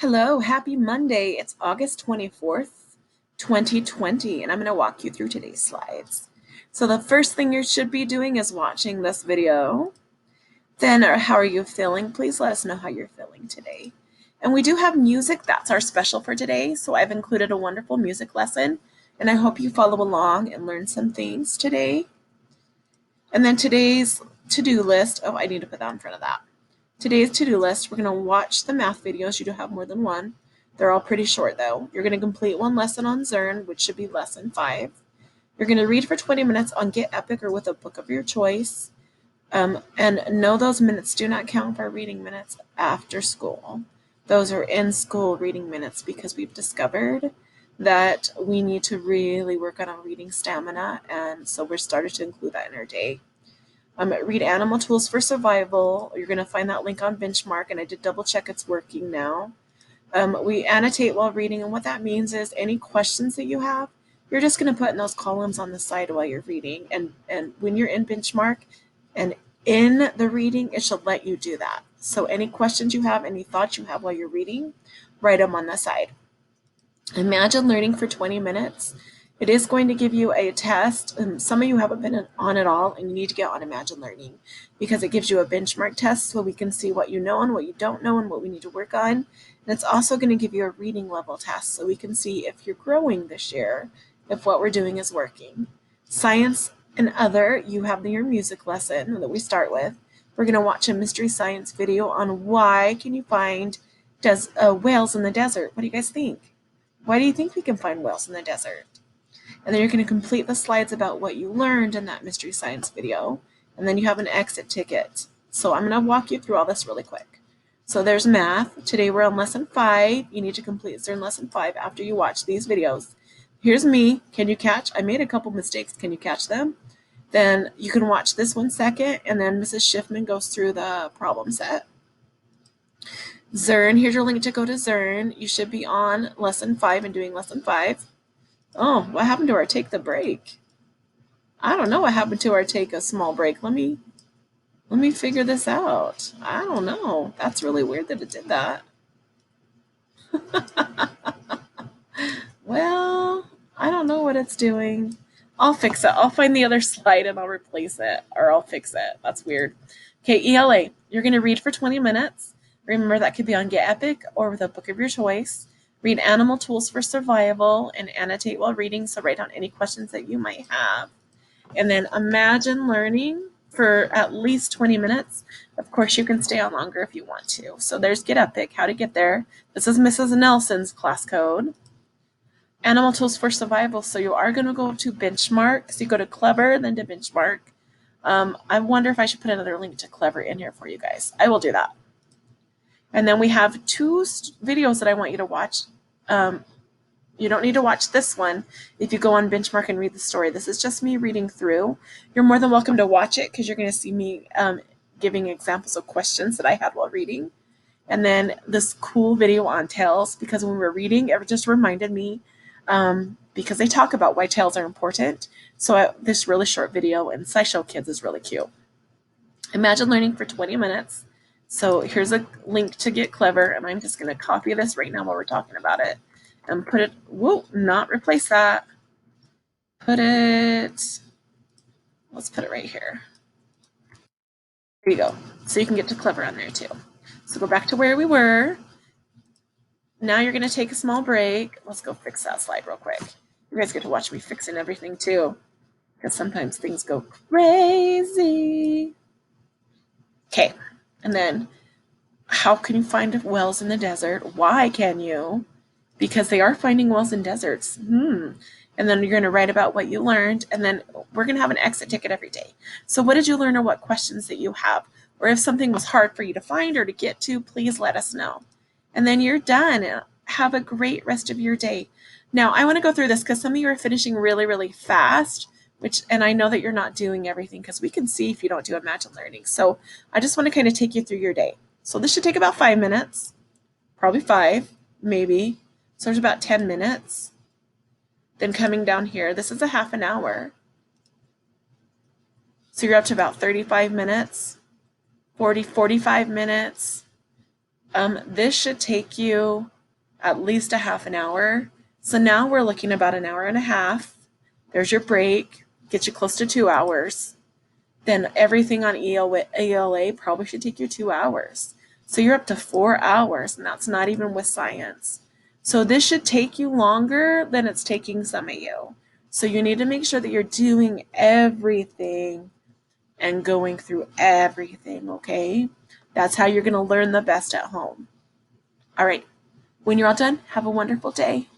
Hello, happy Monday. It's August 24th, 2020, and I'm going to walk you through today's slides. So the first thing you should be doing is watching this video. Then, how are you feeling? Please let us know how you're feeling today. And we do have music. That's our special for today. So I've included a wonderful music lesson, and I hope you follow along and learn some things today. And then today's to-do list. Oh, I need to put that in front of that. Today's to-do list, we're going to watch the math videos. You do have more than one. They're all pretty short though. You're going to complete one lesson on Zearn, which should be lesson 5. You're going to read for 20 minutes on Get Epic or with a book of your choice. And know those minutes do not count for reading minutes after school. Those are in school reading minutes because we've discovered that we need to really work on our reading stamina, and so we're starting to include that in our day. Read Animal Tools for Survival. You're going to find that link on Benchmark, and I did double check it's working now. We annotate while reading, and what that means is any questions that you have, you're just going to put in those columns on the side while you're reading. And when you're in Benchmark and in the reading, it should let you do that. So any questions you have, any thoughts you have while you're reading, write them on the side. Imagine learning for 20 minutes. It is going to give you a test. Some of you haven't been on at all, and you need to get on Imagine Learning because it gives you a benchmark test so we can see what you know and what you don't know and what we need to work on. And it's also going to give you a reading level test so we can see if you're growing this year, if what we're doing is working. Science and other, you have your music lesson that we start with. We're going to watch a mystery science video on why can you find whales in the desert. What do you guys think? Why do you think we can find whales in the desert? And then you're going to complete the slides about what you learned in that mystery science video. And then you have an exit ticket. So I'm going to walk you through all this really quick. So there's math. Today we're on lesson 5. You need to complete Zearn lesson 5 after you watch these videos. Here's me. Can you catch? I made a couple mistakes. Can you catch them? Then you can watch this one second, and then Mrs. Schiffman goes through the problem set. Zearn, here's your link to go to Zearn. You should be on lesson 5 and doing lesson 5. Oh, what happened to our take the break? I don't know what happened to our take a small break. Let me figure this out. I don't know. That's really weird that it did that. Well, I don't know what it's doing. I'll fix it. I'll find the other slide and I'll replace it, or I'll fix it. That's weird. Okay, ELA. You're going to read for 20 minutes. Remember, that could be on Get Epic or with a book of your choice. Read Animal Tools for Survival and annotate while reading, so write down any questions that you might have. And then Imagine Learning for at least 20 minutes. Of course, you can stay on longer if you want to. So there's Get Epic, how to get there. This is Mrs. Nelson's class code. Animal Tools for Survival, so you are going to go to Benchmark. So you go to Clever, then to Benchmark. I wonder if I should put another link to Clever in here for you guys. I will do that. And then we have 2 videos that I want you to watch. You don't need to watch this one if you go on Benchmark and read the story. This is just me reading through. You're more than welcome to watch it because you're going to see me giving examples of questions that I had while reading. And then this cool video on tails, because when we were reading, it just reminded me because they talk about why tails are important. So this really short video in SciShow Kids is really cute. Imagine Learning for 20 minutes. So here's a link to Get Clever, and I'm just going to copy this right now while we're talking about it and put it, not replace that. Let's put it right here. There you go. So you can get to Clever on there too. So go back to where we were. Now you're going to take a small break. Let's go fix that slide real quick. You guys get to watch me fixing everything too, because sometimes things go crazy. Okay, and then how can you find whales in the desert? Why can you? Because they are finding whales in deserts. And then you're going to write about what you learned, and then we're going to have an exit ticket every day. So what did you learn, or what questions that you have? Or if something was hard for you to find or to get to, please let us know. And then you're done. Have a great rest of your day. Now, I want to go through this because some of you are finishing really, really fast, and I know that you're not doing everything because we can see if you don't do Imagine Learning. So I just want to kind of take you through your day. So this should take about 5 minutes, probably 5, maybe. So there's about 10 minutes. Then coming down here, this is a half an hour. So you're up to about 35 minutes, 45 minutes. This should take you at least a half an hour. So now we're looking about an hour and a half. There's your break, get you close to 2 hours. Then everything on ELA probably should take you 2 hours. So you're up to 4 hours, and that's not even with science. So this should take you longer than it's taking some of you. So you need to make sure that you're doing everything and going through everything, okay? That's how you're going to learn the best at home. All right. When you're all done, have a wonderful day.